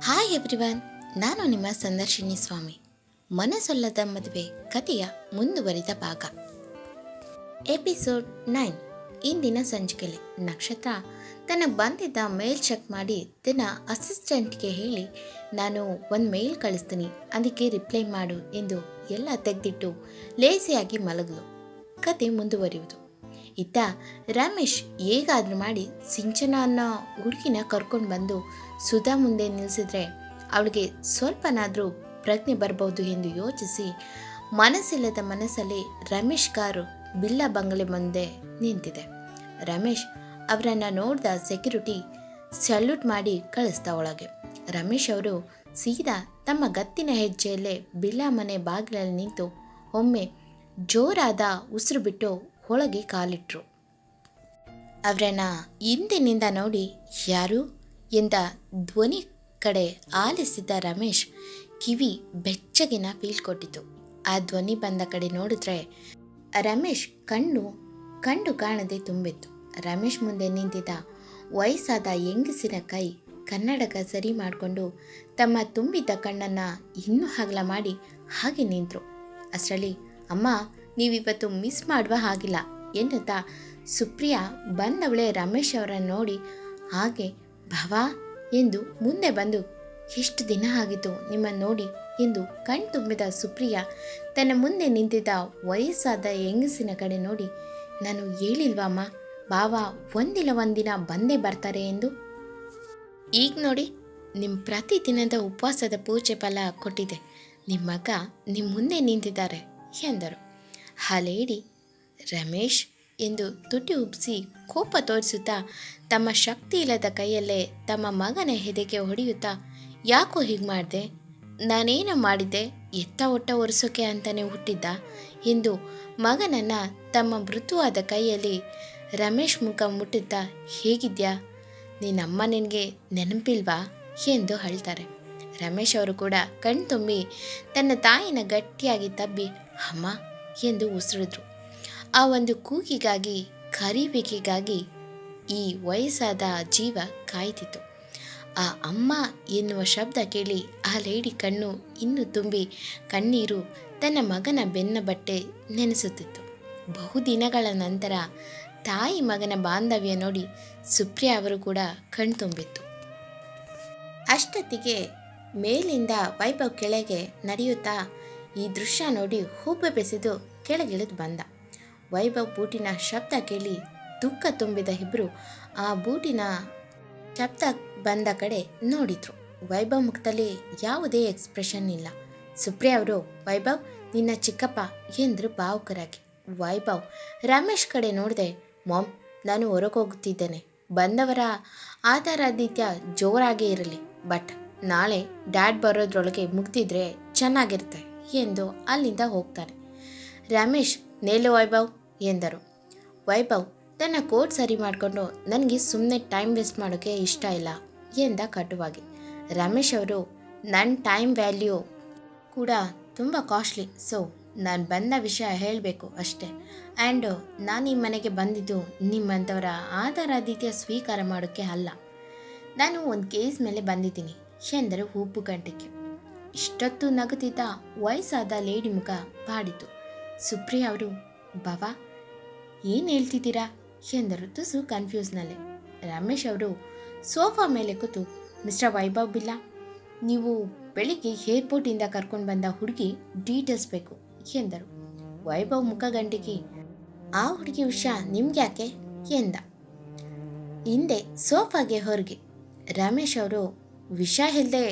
Hi everyone, ನಾನು ನಿಮ್ಮ ಸಂದರ್ಶಿನಿ ಸ್ವಾಮಿ. ಮನಸೊಲ್ಲದ ಮದುವೆ ಕಥೆಯ ಮುಂದುವರಿದ ಭಾಗ, ಎಪಿಸೋಡ್ 9. ಇಂದಿನ ಸಂಚಿಕೆಯಲ್ಲಿ ನಕ್ಷತ್ರ ತನಗೆ ಬಂದಿದ್ದ ಮೇಲ್ ಚೆಕ್ ಮಾಡಿ ತನ್ನ ಅಸಿಸ್ಟೆಂಟ್ಗೆ ಹೇಳಿ, ನಾನು ಒಂದು ಮೇಲ್ ಕಳಿಸ್ತೀನಿ, ಅದಕ್ಕೆ ರಿಪ್ಲೈ ಮಾಡು ಎಂದು ಎಲ್ಲ ತೆಗೆದಿಟ್ಟು ಲೇಸಿಯಾಗಿ ಮಲಗಲು. ಕತೆ ಮುಂದುವರಿಯುವುದು. ಇತ್ತ ರಮೇಶ್ ಹೇಗಾದರೂ ಮಾಡಿ ಸಿಂಚನ ಅನ್ನೋ ಹುಡುಗಿನ ಕರ್ಕೊಂಡು ಬಂದು ಸುಧಾ ಮುಂದೆ ನಿಲ್ಲಿಸಿದ್ರೆ ಅವಳಿಗೆ ಸ್ವಲ್ಪನಾದರೂ ಪ್ರಜ್ಞೆ ಬರ್ಬೋದು ಎಂದು ಯೋಚಿಸಿ ಮನಸ್ಸಿಲ್ಲದ ಮನಸ್ಸಲ್ಲಿ ರಮೇಶ್ ಕಾರು ಬಿಲ್ಲ ಬಂಗಲೆ ಮುಂದೆ ನಿಂತಿದೆ. ರಮೇಶ್ ಅವರನ್ನು ನೋಡಿದ ಸೆಕ್ಯೂರಿಟಿ ಸಲ್ಯೂಟ್ ಮಾಡಿ ಕಳಿಸ್ತಾ ಒಳಗೆ. ರಮೇಶ್ ಅವರು ಸೀದಾ ತಮ್ಮ ಗತ್ತಿನ ಹೆಜ್ಜೆಯಲ್ಲೇ ಬಿಲ್ಲ ಮನೆ ಬಾಗಿಲಲ್ಲಿ ನಿಂತು ಒಮ್ಮೆ ಜೋರಾದ ಉಸಿರು ಬಿಟ್ಟು ಒಳಗೆ ಕಾಲಿಟ್ರು. ಅವರನ್ನ ಹಿಂದಿನಿಂದ ನೋಡಿ ಯಾರು ಎಂದ ಧ್ವನಿ ಕಡೆ ಆಲಿಸಿದ ರಮೇಶ್ ಕಿವಿ ಬೆಚ್ಚಗಿನ ಫೀಲ್ ಕೊಟ್ಟಿತು. ಆ ಧ್ವನಿ ಬಂದ ಕಡೆ ನೋಡಿದ್ರೆ ರಮೇಶ್ ಕಂಡು ಕಾಣದೆ ತುಂಬಿತ್ತು. ರಮೇಶ್ ಮುಂದೆ ನಿಂತಿದ್ದ ವಯಸ್ಸಾದ ಹೆಂಗಸಿನ ಕೈ ಕನ್ನಡಕ ಸರಿ ಮಾಡಿಕೊಂಡು ತಮ್ಮ ತುಂಬಿದ್ದ ಕಣ್ಣನ್ನು ಇನ್ನೂ ಹಗಲ ಮಾಡಿ ಹಾಗೆ ನಿಂತರು. ಅಷ್ಟರಲ್ಲಿ, ಅಮ್ಮ, ನೀವಿವತ್ತು ಮಿಸ್ ಮಾಡುವ ಹಾಗಿಲ್ಲ ಎನ್ನುತ್ತಾ ಸುಪ್ರಿಯಾ ಬಂದವಳೆ ರಮೇಶ್ ಅವರನ್ನು ನೋಡಿ ಹಾಗೆ ಭವಾ ಎಂದು ಮುಂದೆ ಬಂದು, ಎಷ್ಟು ದಿನ ಆಗಿತ್ತು ನಿಮ್ಮನ್ನು ನೋಡಿ ಎಂದು ಕಣ್ ತುಂಬಿದ ಸುಪ್ರಿಯಾ ತನ್ನ ಮುಂದೆ ನಿಂತಿದ್ದ ವಯಸ್ಸಾದ ಹೆಂಗಸಿನ ಕಡೆ ನೋಡಿ, ನಾನು ಹೇಳಿಲ್ವಮ್ಮ ಬಾವಾ ಒಂದಿನ ಬಂದೇ ಬರ್ತಾರೆ ಎಂದು. ಈಗ ನೋಡಿ, ನಿಮ್ಮ ಪ್ರತಿದಿನದ ಉಪವಾಸದ ಪೂಜೆ ಫಲ ಕೊಟ್ಟಿದೆ. ನಿಮ್ಮ ಮಗ ನಿಮ್ಮ ಮುಂದೆ ನಿಂತಿದ್ದಾರೆ ಎಂದರು. ಆ ಲೇಡಿ ರಮೇಶ್ ಎಂದು ತುಟಿ ಉಬ್ಬಿಸಿ ಕೋಪ ತೋರಿಸುತ್ತಾ ತಮ್ಮ ಶಕ್ತಿ ಇಲ್ಲದ ಕೈಯಲ್ಲೇ ತಮ್ಮ ಮಗನ ಹೆದೆಗೆ ಹೊಡೆಯುತ್ತಾ, ಯಾಕೋ ಹೀಗೆ ಮಾಡಿದೆ, ನಾನೇನು ಮಾಡಿದ್ದೆ, ಎತ್ತ ಒಟ್ಟ ಒರೆಸೋಕೆ ಅಂತಲೇ ಹುಟ್ಟಿದ್ದ ಎಂದು ಮಗನನ್ನು ತಮ್ಮ ಮೃದುವಾದ ಕೈಯಲ್ಲಿ ರಮೇಶ್ ಮುಖ ಮುಟ್ಟುತ್ತಾ, ಹೇಗಿದ್ಯಾ, ನಿನ್ನಮ್ಮ ನಿನಗೆ ನೆನಪಿಲ್ವಾ ಎಂದು ಹೇಳ್ತಾರೆ. ರಮೇಶ್ ಅವರು ಕೂಡ ಕಣ್ತುಂಬಿ ತನ್ನ ತಾಯಿನ ಗಟ್ಟಿಯಾಗಿ ತಬ್ಬಿ ಅಮ್ಮ ಎಂದು ಉಸಿರಿದ್ರು. ಆ ಒಂದು ಕೂಗಿಗಾಗಿ, ಕರಿಬೇಕಿಗಾಗಿ ಈ ವಯಸ್ಸಾದ ಜೀವ ಕಾಯ್ತಿತ್ತು. ಆ ಅಮ್ಮ ಎನ್ನುವ ಶಬ್ದ ಕೇಳಿ ಆ ಲೇಡಿ ಕಣ್ಣು ಇನ್ನೂ ತುಂಬಿ ಕಣ್ಣೀರು ತನ್ನ ಮಗನ ಬೆನ್ನ ಬಟ್ಟೆ ನೆನೆಸುತ್ತಿತ್ತು. ಬಹುದಿನಗಳ ನಂತರ ತಾಯಿ ಮಗನ ಬಾಂಧವ್ಯ ನೋಡಿ ಸುಪ್ರಿಯಾ ಅವರು ಕೂಡ ಕಣ್ತುಂಬಿತ್ತು. ಅಷ್ಟೊತ್ತಿಗೆ ಮೇಲಿಂದ ವೈಭವ್ ಕೆಳಗೆ ನಡೆಯುತ್ತಾ ಈ ದೃಶ್ಯ ನೋಡಿ ಹೂಬೆ ಬೆಸೆದು ಕೆಳಗಿಳಿದು ಬಂದ. ವೈಭವ್ ಬೂಟಿನ ಶಬ್ದ ಕೇಳಿ ದುಃಖ ತುಂಬಿದ ಇಬ್ಬರು ಆ ಬೂಟಿನ ಶಬ್ದ ಬಂದ ಕಡೆ ನೋಡಿದ್ರು. ವೈಭವ್ ಮುಖದಲ್ಲಿ ಯಾವುದೇ ಎಕ್ಸ್ಪ್ರೆಷನ್ ಇಲ್ಲ. ಸುಪ್ರಿಯಾ ಅವರು, ವೈಭವ್ ನಿನ್ನ ಚಿಕ್ಕಪ್ಪ ಎಂದರು ಭಾವುಕರಾಗಿ. ವೈಭವ್ ರಮೇಶ್ ಕಡೆ ನೋಡಿದೆ, ಮಾಮ್, ನಾನು ಹೊರಗೆ ಹೋಗುತ್ತಿದ್ದೇನೆ, ಬಂದವರ ಆಧಾರಾದಿತ್ಯ ಜೋರಾಗೇ ಇರಲಿ, ಬಟ್ ನಾಳೆ ಡ್ಯಾಡ್ ಬರೋದ್ರೊಳಗೆ ಮುಗ್ದಿದ್ರೆ ಚೆನ್ನಾಗಿರುತ್ತೆ ಎಂದು ಅಲ್ಲಿಂದ ಹೋಗ್ತಾನೆ. ರಮೇಶ್, ನೇಲು ವೈಭವ್ ಎಂದರು. ವೈಭವ್ ತನ್ನ ಕೋಟ್ ಸರಿ ಮಾಡಿಕೊಂಡು, ನನಗೆ ಸುಮ್ಮನೆ ಟೈಮ್ ವೇಸ್ಟ್ ಮಾಡೋಕ್ಕೆ ಇಷ್ಟ ಇಲ್ಲ ಎಂದ ಕಟುವಾಗಿ. ರಮೇಶ್ ಅವರು, ನನ್ನ ಟೈಮ್ ವ್ಯಾಲ್ಯೂ ಕೂಡ ತುಂಬ ಕಾಸ್ಟ್ಲಿ, ಸೊ ನಾನು ಬಂದ ವಿಷಯ ಹೇಳಬೇಕು ಅಷ್ಟೇ. ಆ್ಯಂಡ್ ನಾನು ಈ ಮನೆಗೆ ಬಂದಿದ್ದು ನಿಮ್ಮಂಥವರ ಆಧಾರಾದಿತ್ಯ ಸ್ವೀಕಾರ ಮಾಡೋಕ್ಕೆ ಅಲ್ಲ, ನಾನು ಒಂದು ಕೇಸ್ ಮೇಲೆ ಬಂದಿದ್ದೀನಿ ಎಂದರು ಹೂಪು ಗಂಟೆಗೆ. ಇಷ್ಟೊತ್ತು ನಗುತ್ತಿದ್ದ ವಯಸ್ಸಾದ ಲೇಡಿ ಮುಖ ಬಾಡಿತು. ಸುಪ್ರಿಯಾ ಅವರು, ಬಾವಾ ಏನು ಹೇಳ್ತಿದ್ದೀರಾ ಎಂದರು ತುಸು ಕನ್ಫ್ಯೂಸ್ನಲ್ಲೇ. ರಮೇಶ್ ಅವರು ಸೋಫಾ ಮೇಲೆ ಕೂತು, ಮಿಸ್ಟರ್ ವೈಭವ್ ಬಿಲ್ಲ, ನೀವು ಬೆಳಿಗ್ಗೆ ಏರ್ಪೋರ್ಟಿಂದ ಕರ್ಕೊಂಡು ಬಂದ ಹುಡುಗಿ ಡೀಟೇಲ್ಸ್ ಬೇಕು ಎಂದರು. ವೈಭವ್ ಮುಖ ಗಂಟಿಗೆ, ಆ ಹುಡುಗಿ ವಿಷಯ ನಿಮ್ಗೆ ಯಾಕೆ ಎಂದ. ಹಿಂದೆ ಸೋಫಾಗೆ ಹೊರಗೆ ರಮೇಶ್ ಅವರು, ವಿಷಯ ಇಲ್ಲದೆ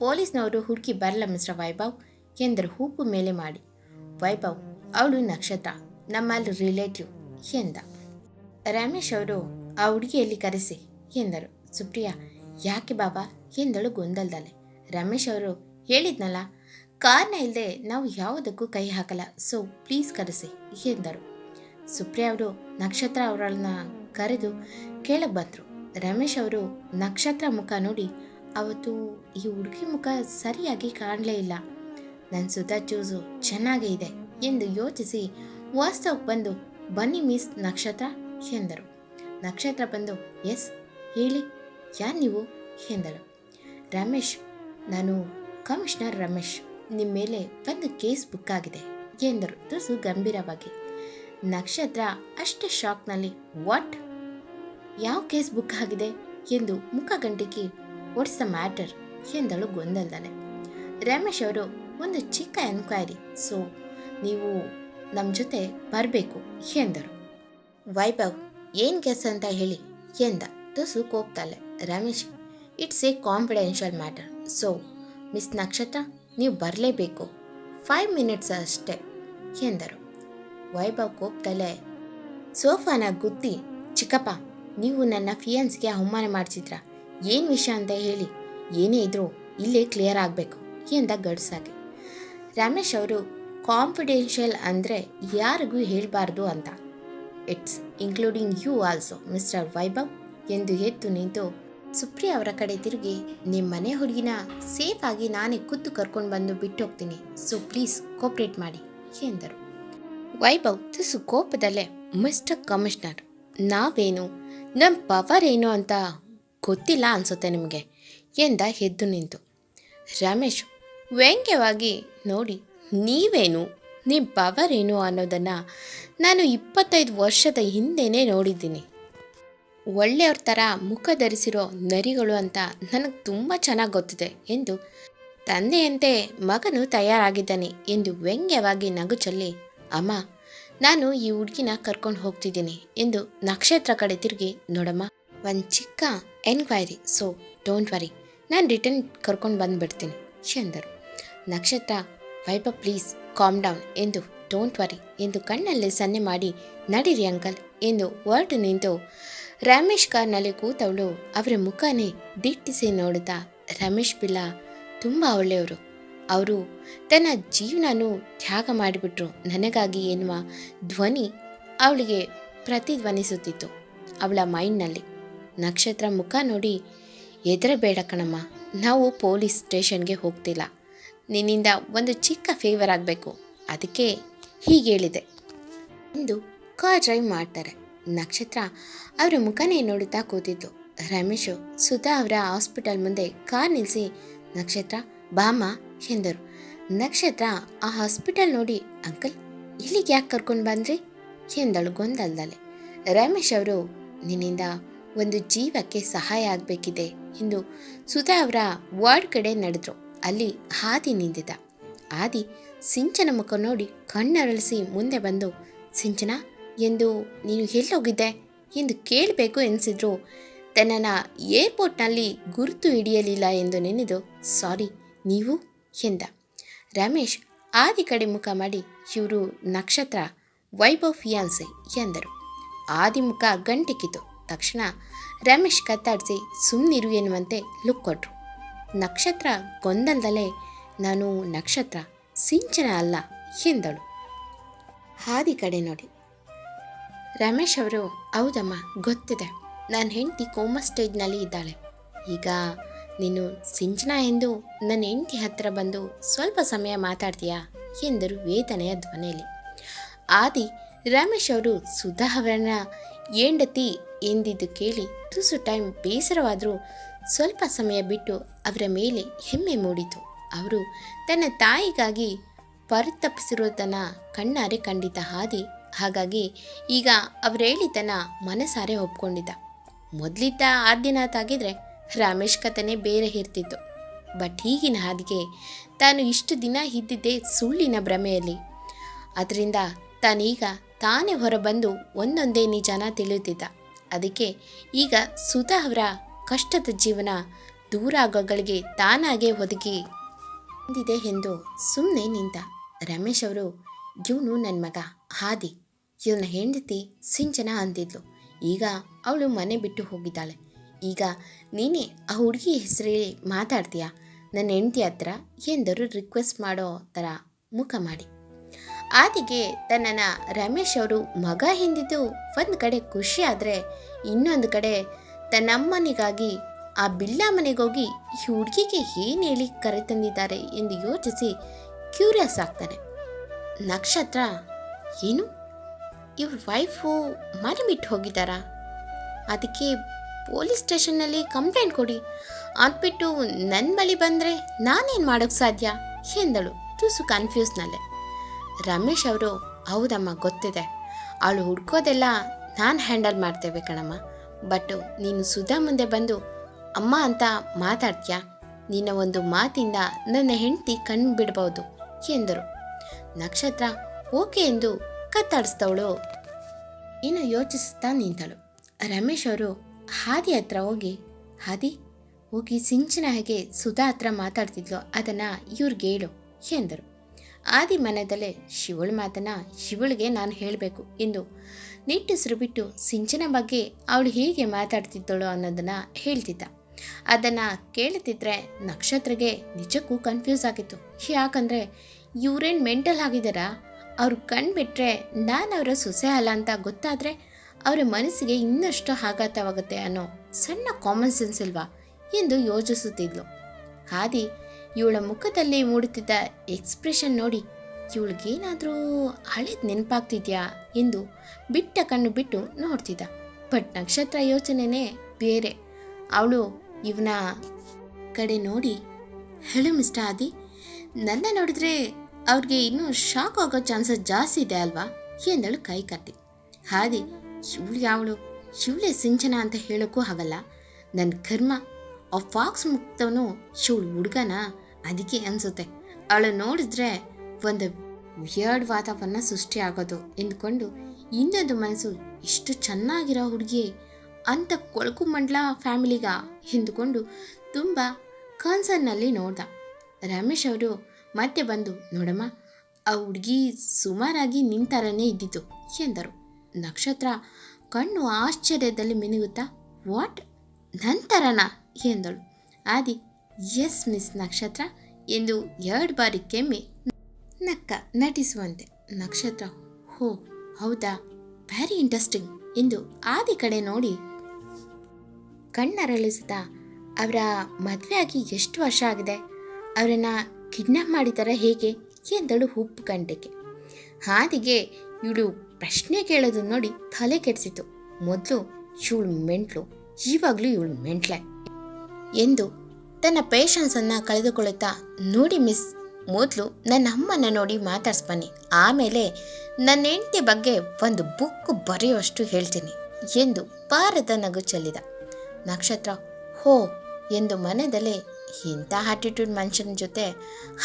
ಪೊಲೀಸ್ನವರು ಹುಡುಕಿ ಬರಲ್ಲ ಮಿಸ್ಟರ್ ವೈಭವ್ ಎಂದರು ಹೂಪು ಮೇಲೆ ಮಾಡಿ. ವೈಭವ್, ಅವಳು ನಕ್ಷತ್ರ, ನಮ್ಮಲ್ಲಿ ರಿಲೇಟಿವ್ ಎಂದ. ರಮೇಶ್ ಅವರು, ಆ ಹುಡುಗಿಯಲ್ಲಿ ಕರೆಸಿ ಎಂದರು. ಸುಪ್ರಿಯಾ, ಯಾಕೆ ಬಾಬಾ ಎಂದಳು ಗೊಂದಲದಲ್ಲೇ. ರಮೇಶ್ ಅವರು, ಹೇಳಿದ್ನಲ್ಲ, ಕಾರಣ ಇಲ್ಲದೆ ನಾವು ಯಾವುದಕ್ಕೂ ಕೈ ಹಾಕಲ್ಲ, ಸೊ ಪ್ಲೀಸ್ ಕರೆಸಿ ಎಂದರು. ಸುಪ್ರಿಯಾ ಅವರು ನಕ್ಷತ್ರ ಅವರನ್ನ ಕರೆದು ಕೇಳಕ್ಕೆ ಬಂದರು. ರಮೇಶ್ ಅವರು ನಕ್ಷತ್ರ ಮುಖ ನೋಡಿ, ಅವತ್ತು ಈ ಹುಡುಗಿ ಮುಖ ಸರಿಯಾಗಿ ಕಾಣಲೇ ಇಲ್ಲ, ನನ್ನ ಸುಧಾ ಚೂಸು ಚೆನ್ನಾಗೇ ಇದೆ ಎಂದು ಯೋಚಿಸಿ ವಾಸ್ತವಕ್ಕೆ ಬಂದು, ಬನ್ನಿ ಮಿಸ್ ನಕ್ಷತ್ರ ಎಂದರು. ನಕ್ಷತ್ರ ಬಂದು, ಎಸ್ ಹೇಳಿ, ಯಾರು ನೀವು ಎಂದಳು. ರಮೇಶ್ ನಾನು ಕಮಿಷನರ್ ರಮೇಶ್, ನಿಮ್ಮ ಮೇಲೆ ಒಂದು ಕೇಸ್ ಬುಕ್ ಆಗಿದೆ ಎಂದರು ತುಸು ಗಂಭೀರವಾಗಿ. ನಕ್ಷತ್ರ ಅಷ್ಟೇ ಶಾಕ್ನಲ್ಲಿ, ವಾಟ್, ಯಾವ ಕೇಸ್ ಬುಕ್ ಆಗಿದೆ ಎಂದು ಮುಖ ಗಂಟಿಗೆ ವಾಟ್ಸ್ ದ ಮ್ಯಾಟರ್ ಎಂದಳು ಗೊಂದಲದನೆ. ರಮೇಶ್ ಅವರು, ಒಂದು ಚಿಕ್ಕ ಎನ್ಕ್ವೈರಿ, ಸೊ ನೀವು ನಮ್ಮ ಜೊತೆ ಬರಬೇಕು ಎಂದರು. ವೈಭವ್, ಏನು ಕೇಸ್ ಅಂತ ಹೇಳಿ ಎಂದ ತುಸು ಕೋಪ್ತಲೆ. Ramesh, it's a confidential matter, so Miss Nakshatra ನೀವು ಬರಲೇಬೇಕು, 5 ಮಿನಿಟ್ಸ್ ಅಷ್ಟೇ ಎಂದರು. ವೈಭವ್ ಕೋಪ್ತಲೆ ಸೋಫಾನ ಗುದ್ದಿ, ಚಿಕ್ಕಪ್ಪ, ನೀವು ನನ್ನ ಫಿಯಾನ್ಸ್ಗೆ ಅವಮಾನ ಮಾಡಿಸಿದ್ರ, ಏನು ವಿಷಯ ಅಂತ ಹೇಳಿ, ಏನೇ ಇದ್ರೂ ಇಲ್ಲೇ ಕ್ಲಿಯರ್ ಆಗಬೇಕು ಎಂದ ಗಡ್ಸಾಗಿ. ರಮೇಶ್ ಅವರು, ಕಾನ್ಫಿಡೆನ್ಷಿಯಲ್ ಅಂದರೆ ಯಾರಿಗೂ ಹೇಳಬಾರ್ದು ಅಂತ, it's including you also mister Vaibhav ಎಂದು ಎದ್ದು ನಿಂತು ಸುಪ್ರಿಯಾ ಅವರ ಕಡೆ ತಿರುಗಿ, ನಿಮ್ಮ ಮನೆ ಹುಡುಗಿನ ಸೇಫ್ ಆಗಿ ನಾನೇ ಖುದ್ದು ಕರ್ಕೊಂಡು ಬಂದು ಬಿಟ್ಟು ಹೋಗ್ತೀನಿ, ಸೊ ಪ್ಲೀಸ್ ಕೋಪ್ರೇಟ್ ಮಾಡಿ ಎಂದರು. ವೈಭವ್ ತುಸು ಕೋಪದಲ್ಲೇ, ಮಿಸ್ಟರ್ ಕಮಿಷನರ್, ನಾವೇನು, ನಮ್ಮ ಪವರ್ ಏನು ಅಂತ ಗೊತ್ತಿಲ್ಲ ಅನಿಸುತ್ತೆ ನಿಮಗೆ ಎಂದ ಎದ್ದು ನಿಂತು. ರಮೇಶ್ ವ್ಯಂಗ್ಯವಾಗಿ ನೋಡಿ, ನೀವೇನು, ನಿಮ್ಮ ಪವರ್ ಏನು ಅನ್ನೋದನ್ನು ನಾನು 25 ವರ್ಷದ ಹಿಂದೆಯೇ ನೋಡಿದ್ದೀನಿ. ಒಳ್ಳೆಯವ್ರ ಥರ ಮುಖ ಧರಿಸಿರೋ ನರಿಗಳು ಅಂತ ನನಗೆ ತುಂಬ ಚೆನ್ನಾಗಿ ಗೊತ್ತಿದೆ ಎಂದು ತಂದೆಯಂತೆ ಮಗನು ತಯಾರಾಗಿದ್ದಾನೆ ಎಂದು ವ್ಯಂಗ್ಯವಾಗಿ ನಗು ಚೆಲ್ಲಿ, ಅಮ್ಮ, ನಾನು ಈ ಹುಡುಗಿನ ಕರ್ಕೊಂಡು ಹೋಗ್ತಿದ್ದೀನಿ ಎಂದು ನಕ್ಷತ್ರ ಕಡೆ ತಿರುಗಿ, ನೋಡಮ್ಮ, ಒಂದು ಚಿಕ್ಕ ಎನ್ಕ್ವೈರಿ, ಸೊ ಡೋಂಟ್ ವರಿ, ನಾನು ರಿಟರ್ನ್ ಕರ್ಕೊಂಡು ಬಂದುಬಿಡ್ತೀನಿ ಎಂದರು. ನಕ್ಷತ್ರ, ವೈಭವ್ ಪ್ಲೀಸ್ ಕಾಮ್ ಡೌನ್ ಎಂದು ಡೋಂಟ್ ವರಿ ಎಂದು ಕಣ್ಣಲ್ಲಿ ಸನ್ನೆ ಮಾಡಿ, ನಡೀರಿ ಅಂಕಲ್ ಎಂದು ಹೊರಟು ನಿಂತು ರಮೇಶ್ ಕಾರ್ನಲ್ಲಿ ಕೂತವಳು ಅವರ ಮುಖನೇ ದಿಟ್ಟಿಸಿ ನೋಡುತ್ತಾ, ರಮೇಶ್ ಬಿಲ್ಲ ತುಂಬ ಒಳ್ಳೆಯವರು, ಅವರು ತನ್ನ ಜೀವನನೂ ತ್ಯಾಗ ಮಾಡಿಬಿಟ್ರು ನನಗಾಗಿ ಎನ್ನುವ ಧ್ವನಿ ಅವಳಿಗೆ ಪ್ರತಿಧ್ವನಿಸುತ್ತಿತ್ತು ಅವಳ ಮೈಂಡ್ನಲ್ಲಿ. ನಕ್ಷತ್ರ ಮುಖ ನೋಡಿ, ಹೆದರಬೇಡ ಕಣಮ್ಮ, ನಾವು ಪೊಲೀಸ್ ಸ್ಟೇಷನ್ಗೆ ಹೋಗ್ತಿಲ್ಲ, ನಿನ್ನಿಂದ ಒಂದು ಚಿಕ್ಕ ಫೇವರ್ ಆಗಬೇಕು, ಅದಕ್ಕೆ ಹೀಗೆ ಹೇಳಿದೆ ಎಂದು ಕಾರ್ ಡ್ರೈವ್ ಮಾಡ್ತಾರೆ. ನಕ್ಷತ್ರ ಅವರ ಮುಖನೇ ನೋಡುತ್ತಾ ಕೂತಿತ್ತು. ರಮೇಶು ಸುಧಾ ಅವರ ಹಾಸ್ಪಿಟಲ್ ಮುಂದೆ ಕಾರ್ ನಿಲ್ಲಿಸಿ, ನಕ್ಷತ್ರ ಬಾಮ್ಮ ಎಂದರು. ನಕ್ಷತ್ರ ಆ ಹಾಸ್ಪಿಟಲ್ ನೋಡಿ, ಅಂಕಲ್ ಇಲ್ಲಿಗೆ ಯಾಕೆ ಕರ್ಕೊಂಡು ಬಂದ್ರಿ ಎಂದಳು ಗೊಂದಲದಲ್ಲೇ. ರಮೇಶ್ ಅವರು, ನಿನ್ನಿಂದ ಒಂದು ಜೀವಕ್ಕೆ ಸಹಾಯ ಆಗಬೇಕಿದೆ ಎಂದು ಸುಧಾ ಅವರ ವಾರ್ಡ್ ಕಡೆ ನಡೆದ್ರು. ಅಲ್ಲಿ ಆದಿ ನಿಂತಿದ್ದ. ಆದಿ ಸಿಂಚನ ಮುಖ ನೋಡಿ ಕಣ್ಣರಳಿಸಿ ಮುಂದೆ ಬಂದು, ಸಿಂಚನ ಎಂದು ನೀನು ಎಲ್ಲೋಗಿದ್ದೆ ಎಂದು ಕೇಳಬೇಕು ಎನಿಸಿದ್ರು ತನ್ನನ್ನು ಏರ್ಪೋರ್ಟ್ನಲ್ಲಿ ಗುರುತು ಹಿಡಿಯಲಿಲ್ಲ ಎಂದು ನೆನೆದು, ಸಾರಿ, ನೀವು ಎಂದ. ರಮೇಶ್ ಆದಿ ಕಡೆ ಮುಖ ಮಾಡಿ, ಇವರು ನಕ್ಷತ್ರ, ವೈಭವ್ ಫಿಯಾನ್ಸೆ ಎಂದರು. ಆದಿ ಮುಖ ಗಂಟಿಕ್ಕಿತು. ತಕ್ಷಣ ರಮೇಶ್ ಕತ್ತಾಡಿಸಿ ಸುಮ್ಮನಿರು ಎನ್ನುವಂತೆ ಲುಕ್ ಕೊಟ್ಟರು. ನಕ್ಷತ್ರ ಗೊಂದಲದಲ್ಲೇ, ನಾನು ನಕ್ಷತ್ರ, ಸಿಂಚನ ಅಲ್ಲ ಎಂದಳು. ಆದಿ ಕಡೆ ನೋಡಿ ರಮೇಶ್ ಅವರು, ಹೌದಮ್ಮ ಗೊತ್ತಿದೆ, ನನ್ನ ಹೆಂಡತಿ ಕೋಮಾ ಸ್ಟೇಜ್ನಲ್ಲಿ ಇದ್ದಾಳೆ, ಈಗ ನೀನು ಸಿಂಚನ ಎಂದು ನನ್ನ ಹೆಂಡತಿ ಹತ್ತಿರ ಬಂದು ಸ್ವಲ್ಪ ಸಮಯ ಮಾತಾಡ್ತೀಯಾ ಎಂದರು ವೇದನೆಯ ಧ್ವನಿಯಲ್ಲಿ. ಆದಿ ರಮೇಶ್ ಅವರು ಸುಧಾ ಅವರನ್ನ ಹೆಂಡತಿ ಎಂದಿದ್ದು ಕೇಳಿ ತುಸು ಟೈಮ್ ಬೇಸರವಾದರೂ ಸ್ವಲ್ಪ ಸಮಯ ಬಿಟ್ಟು ಅವರ ಮೇಲೆ ಹೆಮ್ಮೆ ಮೂಡಿತು. ಅವರು ತನ್ನ ತಾಯಿಗಾಗಿ ಪರಿತಪಿಸಿರುವುದನ್ನು ಕಣ್ಣಾರೆ ಕಂಡಿದ್ದ ಆದಿ, ಹಾಗಾಗಿ ಈಗ ಅವರು ಹೇಳಿದ್ದನ್ನು ಮನಸಾರೆ ಒಪ್ಕೊಂಡಿದ್ದ. ಮೊದಲಿದ್ದ ಆದಿನಾಥ್ ಆಗಿದ್ರೆ ರಮೇಶ್ ಕಥೆನೇ ಬೇರೆ ಇರ್ತಿತ್ತು. ಬಟ್ ಈಗಿನ ಹಾದಿಗೆ ತಾನು ಇಷ್ಟು ದಿನ ಇದ್ದಿದ್ದೇ ಸುಳ್ಳಿನ ಭ್ರಮೆಯಲ್ಲಿ. ಅದರಿಂದ ತಾನೀಗ ತಾನೇ ಹೊರಬಂದು ಒಂದೊಂದೇ ನಿಜಾನ ತಿಳಿಯುತ್ತಿದ್ದ. ಅದಕ್ಕೆ ಈಗ ಸುಧಾ ಅವರ ಕಷ್ಟದ ಜೀವನ ದೂರ ಆಗೋಗಳಿಗೆ ತಾನಾಗೇ ಒದಗಿ ಬಂದಿದೆ ಎಂದು ಸುಮ್ಮನೆ ನಿಂತ. ರಮೇಶ್ ಅವರು, ಇವನು ನನ್ನ ಮಗ ಆದಿ, ಇವನ ಹೆಂಡತಿ ಸಿಂಚನ ಅಂದಿದ್ಲು, ಈಗ ಅವಳು ಮನೆ ಬಿಟ್ಟು ಹೋಗಿದ್ದಾಳೆ, ಈಗ ನೀನೇ ಆ ಹುಡುಗಿ ಹೆಸರೇಳಿ ಮಾತಾಡ್ತೀಯಾ ನನ್ನ ಹೆಂಡತಿ ಹತ್ರ ಎಂದರು ರಿಕ್ವೆಸ್ಟ್ ಮಾಡೋ ಥರ ಮುಖ ಮಾಡಿ. ಆದಿಗೆ ತನ್ನನ್ನು ರಮೇಶ್ ಅವರು ಮಗ ಎಂದಿದ್ದು ಒಂದು ಕಡೆ ಖುಷಿ ಆದರೆ, ಇನ್ನೊಂದು ಕಡೆ ತನ್ನಮ್ಮನಿಗಾಗಿ ಆ ಬಿಲ್ಲ ಮನೆಗೋಗಿ ಈ ಹುಡುಗಿಗೆ ಏನು ಹೇಳಿ ಕರೆತಂದಿದ್ದಾರೆ ಎಂದು ಯೋಚಿಸಿ ಕ್ಯೂರಿಯಸ್ ಆಗ್ತಾನೆ. ನಕ್ಷತ್ರ, ಏನು ಇವ್ರ ವೈಫು ಮನೆ ಬಿಟ್ಟು ಹೋಗಿದ್ದಾರಾ? ಅದಕ್ಕೆ ಪೊಲೀಸ್ ಸ್ಟೇಷನ್ನಲ್ಲಿ ಕಂಪ್ಲೇಂಟ್ ಕೊಡಿ, ಅಂದ್ಬಿಟ್ಟು ನನ್ನ ಬಳಿ ಬಂದರೆ ನಾನೇನು ಮಾಡೋಕ್ಕೆ ಸಾಧ್ಯ ಎಂದಳು ತುಸು ಕನ್ಫ್ಯೂಸ್ನಲ್ಲೇ. ರಮೇಶ್ ಅವರು, ಹೌದಮ್ಮ ಗೊತ್ತಿದೆ, ಅವಳು ಹುಡ್ಕೋದೆಲ್ಲ ನಾನು ಹ್ಯಾಂಡಲ್ ಮಾಡ್ತೇವೆ ಕಣಮ್ಮ. ಬಟ್ ನೀನು ಸುಧಾ ಮುಂದೆ ಬಂದು ಅಮ್ಮ ಅಂತ ಮಾತಾಡ್ತೀಯಾ? ನಿನ್ನ ಒಂದು ಮಾತಿಂದ ನನ್ನ ಹೆಂಡತಿ ಕಣ್ಣು ಬಿಡ್ಬೋದು ಎಂದರು. ನಕ್ಷತ್ರ ಓಕೆ ಎಂದು ಕತ್ತಾಡಿಸ್ತವಳು ಇನ್ನು ಯೋಚಿಸುತ್ತಾ ನಿಂತಳು. ರಮೇಶ್ ಅವರು ಹಾದಿ ಹತ್ರ ಹೋಗಿ ಸಿಂಚನ ಹೇಗೆ ಸುಧಾ ಹತ್ರ ಮಾತಾಡ್ತಿದ್ಲು ಅದನ್ನು ಇವ್ರಿಗೆ ಹೇಳು ಎಂದರು. ಆದಿ ಮನೆಯಲ್ಲೇ ಶಿವಳ ಮಾತನ್ನ ಶಿವಳಿಗೆ ನಾನು ಹೇಳಬೇಕು ಎಂದು ನಿಟ್ಟುಸಿರು ಬಿಟ್ಟು ಸಿಂಚನ ಬಗ್ಗೆ ಅವಳು ಹೇಗೆ ಮಾತಾಡ್ತಿದ್ದಳು ಅನ್ನೋದನ್ನು ಹೇಳ್ತಿದ್ದ. ಅದನ್ನು ಕೇಳ್ತಿದ್ರೆ ನಕ್ಷತ್ರಗೆ ನಿಜಕ್ಕೂ ಕನ್ಫ್ಯೂಸ್ ಆಗಿತ್ತು. ಯಾಕಂದರೆ ಇವ್ರೇನು ಮೆಂಟಲ್ ಆಗಿದ್ದಾರಾ? ಅವ್ರು ಕಂಡುಬಿಟ್ರೆ ನಾನು ಅವರ ಸೊಸೆ ಅಲ್ಲ ಅಂತ ಗೊತ್ತಾದರೆ ಅವರ ಮನಸ್ಸಿಗೆ ಇನ್ನಷ್ಟು ಆಘಾತವಾಗುತ್ತೆ ಅನ್ನೋ ಸಣ್ಣ ಕಾಮನ್ ಸೆನ್ಸ್ ಇಲ್ವಾ ಎಂದು ಯೋಚಿಸುತ್ತಿದ್ಲು. ಹಾದಿ ಇವಳ ಮುಖದಲ್ಲಿ ಮೂಡುತ್ತಿದ್ದ ಎಕ್ಸ್ಪ್ರೆಷನ್ ನೋಡಿ ಇವಳಿಗೇನಾದರೂ ಹಳೇದು ನೆನಪಾಗ್ತಿದ್ಯಾ ಎಂದು ಬಿಟ್ಟ ಕಣ್ಣು ಬಿಟ್ಟು ನೋಡ್ತಿದ್ದ. ಬಟ್ ನಕ್ಷತ್ರ ಯೋಚನೆನೇ ಬೇರೆ. ಅವಳು ಇವನ ಕಡೆ ನೋಡಿ, ಹೇಳು ಮಿಸ್ಟರ್ ಆದಿ, ನನ್ನ ನೋಡಿದ್ರೆ ಅವ್ರಿಗೆ ಇನ್ನೂ ಶಾಕ್ ಆಗೋ ಚಾನ್ಸಸ್ ಜಾಸ್ತಿ ಇದೆ ಅಲ್ವಾ ಎಂದಳು ಕೈ ಕಟ್ಟಿ. ಹಾದಿ, ಇವಳೇ ಸಿಂಚನ ಅಂತ ಹೇಳೋಕ್ಕೂ ಆಗಲ್ಲ. ನನ್ನ ಕರ್ಮ, ಆ ಫಾಕ್ಸ್ ಮುಕ್ತವನು ಶಿವಳು ಹುಡುಗನ, ಅದಕ್ಕೆ ಅನಿಸುತ್ತೆ ಅವಳು ನೋಡಿದ್ರೆ ಒಂದು ವಿಯರ್ಡ್ ವಾತಾವರಣ ಸೃಷ್ಟಿ ಆಗೋದು ಎಂದುಕೊಂಡು ಇನ್ನೊಂದು ಮನಸ್ಸು ಇಷ್ಟು ಚೆನ್ನಾಗಿರೋ ಹುಡುಗಿ ಅಂತ ಕೊಳಕು ಮಂಡಲ ಫ್ಯಾಮಿಲಿಗ ಎಂದುಕೊಂಡು ತುಂಬ ಕನ್ಸರ್ನಲ್ಲಿ ನೋಡ್ದ. ರಮೇಶ್ ಅವರು ಮತ್ತೆ ಬಂದು, ನೋಡಮ್ಮ, ಆ ಹುಡುಗಿ ಸುಮಾರಾಗಿ ನಿಂತರನೇ ಇದ್ದಿತು ಎಂದರು. ನಕ್ಷತ್ರ ಕಣ್ಣು ಆಶ್ಚರ್ಯದಲ್ಲಿ ಮಿನುಗುತ್ತಾ, ವಾಟ್, ನಂತರನಾ ಎಂದಳು. ಆದಿ, ಎಸ್ ಮಿಸ್ ನಕ್ಷತ್ರ ಎಂದು 2 ಬಾರಿ ಕೆಮ್ಮಿ ನಕ್ಕ ನಟಿಸುವಂತೆ. ನಕ್ಷತ್ರ, ಹೋ ಹೌದಾ, ವೆರಿ ಇಂಟ್ರೆಸ್ಟಿಂಗ್ ಎಂದು ಆದಿ ಕಡೆ ನೋಡಿ ಕಣ್ಣರಳಿಸುತ್ತಾ, ಅವರ ಮದುವೆ ಆಗಿ ಎಷ್ಟು ವರ್ಷ ಆಗಿದೆ? ಅವರನ್ನು ಕಿಡ್ನಾಪ್ ಮಾಡಿದಾರ ಹೇಗೆ ಎಂದಳು ಉಪ್ಪು ಗಂಟೆಗೆ. ಆದಿಗೆ ಇವಳು ಪ್ರಶ್ನೆ ಕೇಳೋದು ನೋಡಿ ತಲೆ ಕೆಡಿಸಿತು. ಮೊದಲು ಇವಳು ಮೆಂಟ್ಲು, ಇವಾಗಲೂ ಇವಳು ಮೆಂಟ್ಲೆ ಎಂದು ತನ್ನ ಪೇಷನ್ಸನ್ನು ಕಳೆದುಕೊಳ್ಳುತ್ತಾ, ನೋಡಿ ಮಿಸ್, ಮೊದಲು ನನ್ನ ಅಮ್ಮನ ನೋಡಿ ಮಾತಾಡ್ಸ್ಬನ್ನಿ, ಆಮೇಲೆ ನನ್ನ ಹೆಂಡತಿ ಬಗ್ಗೆ ಒಂದು ಬುಕ್ ಬರೆಯುವಷ್ಟು ಹೇಳ್ತೀನಿ ಎಂದು ಪಾರದ ನಗು ಚೆಲ್ಲಿದ. ನಕ್ಷತ್ರ, ಹೋ ಎಂದು ಮನದಲ್ಲೇ ಇಂಥ ಆಟಿಟ್ಯೂಡ್ ಮನುಷ್ಯನ ಜೊತೆ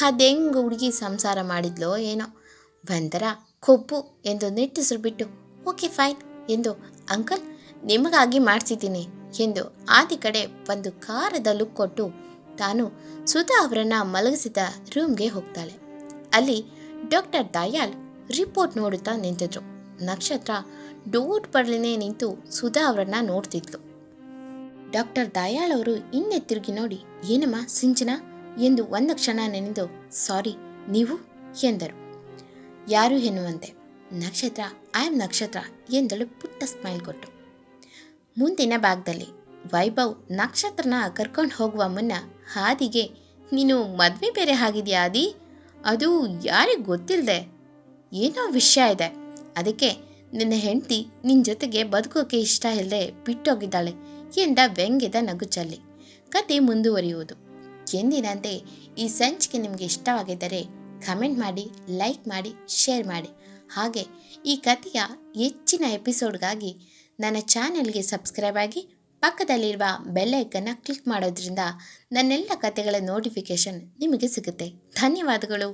ಅದೆಂಗೆ ಹುಡುಗಿ ಸಂಸಾರ ಮಾಡಿದ್ಲೋ ಏನೋ, ಒಂಥರ ಕೊಬ್ಬು ಎಂದು ನಿಟ್ಟುಸಿರು ಬಿಟ್ಟು, ಓಕೆ ಫೈನ್ ಎಂದು, ಅಂಕಲ್ ನಿಮಗಾಗಿ ಮಾಡಿಸಿದ್ದೀನಿ ಎಂದು ಆದಿ ಕಡೆ ಒಂದು ಕಾರದ ಲುಕ್ ಕೊಟ್ಟು ತಾನು ಸುಧಾ ಅವರನ್ನು ಮಲಗಿಸಿದ ರೂಮ್ಗೆ ಹೋಗ್ತಾಳೆ. ಅಲ್ಲಿ ಡಾಕ್ಟರ್ ದಯಾಲ್ ರಿಪೋರ್ಟ್ ನೋಡುತ್ತಾ ನಿಂತಿದ್ರು. ನಕ್ಷತ್ರ ಡೋರ್ ಬರಲಿನೇ ನಿಂತು ಸುಧಾ ಅವರನ್ನು ನೋಡ್ತಿದ್ಲು. ಡಾಕ್ಟರ್ ದಯಾಳ್ ಅವರು ಇನ್ನೆ ತಿರುಗಿ ನೋಡಿ, ಏನಮ್ಮ ಸಿಂಚನ ಎಂದು ಒಂದು ಕ್ಷಣ ನೆನೆದು, ಸಾರಿ, ನೀವು ಎಂದರು. ಯಾರು ಎನ್ನುವಂತೆ. ನಕ್ಷತ್ರ, ಐ ಆಮ್ ನಕ್ಷತ್ರ ಎಂದಳು ಪುಟ್ಟ ಸ್ಮೈಲ್ ಕೊಟ್ಟು. ಮುಂದಿನ ಭಾಗದಲ್ಲಿ ವೈಭವ್ ನಕ್ಷತ್ರನ ಕರ್ಕೊಂಡು ಹೋಗುವ ಮುನ್ನ ಹಾದಿಗೆ, ನೀನು ಮದುವೆ ಬೇರೆ ಆಗಿದೆಯಾ ಆದಿ? ಅದು ಯಾರಿಗೆ ಗೊತ್ತಿಲ್ಲದೆ ಏನೋ ವಿಷಯ ಇದೆ, ಅದಕ್ಕೆ ನಿನ್ನ ಹೆಂಡತಿ ನಿನ್ನ ಜೊತೆಗೆ ಬದುಕೋಕೆ ಇಷ್ಟ ಇಲ್ಲದೆ ಬಿಟ್ಟೋಗಿದ್ದಾಳೆ ಎಂದ ವ್ಯಂಗ್ಯದ ನಗು ಚೆಲ್ಲಿ ಕತೆ ಮುಂದುವರಿಯುವುದು. ಎಂದಿನಂತೆ ಈ ಸಂಚಿಕೆ ನಿಮಗೆ ಇಷ್ಟವಾಗಿದ್ದರೆ ಕಮೆಂಟ್ ಮಾಡಿ, ಲೈಕ್ ಮಾಡಿ, ಶೇರ್ ಮಾಡಿ. ಹಾಗೆ ಈ ಕಥೆಯ ಹೆಚ್ಚಿನ ಎಪಿಸೋಡ್ಗಾಗಿ ನನ್ನ ಚಾನೆಲ್ಗೆ ಸಬ್ಸ್ಕ್ರೈಬ್ ಆಗಿ ಪಕ್ಕದಲ್ಲಿರುವ ಬೆಲ್ ಐಕನ್ನ ಕ್ಲಿಕ್ ಮಾಡೋದ್ರಿಂದ ನನ್ನೆಲ್ಲ ಕಥೆಗಳ ನೋಟಿಫಿಕೇಷನ್ ನಿಮಗೆ ಸಿಗುತ್ತೆ. ಧನ್ಯವಾದಗಳು.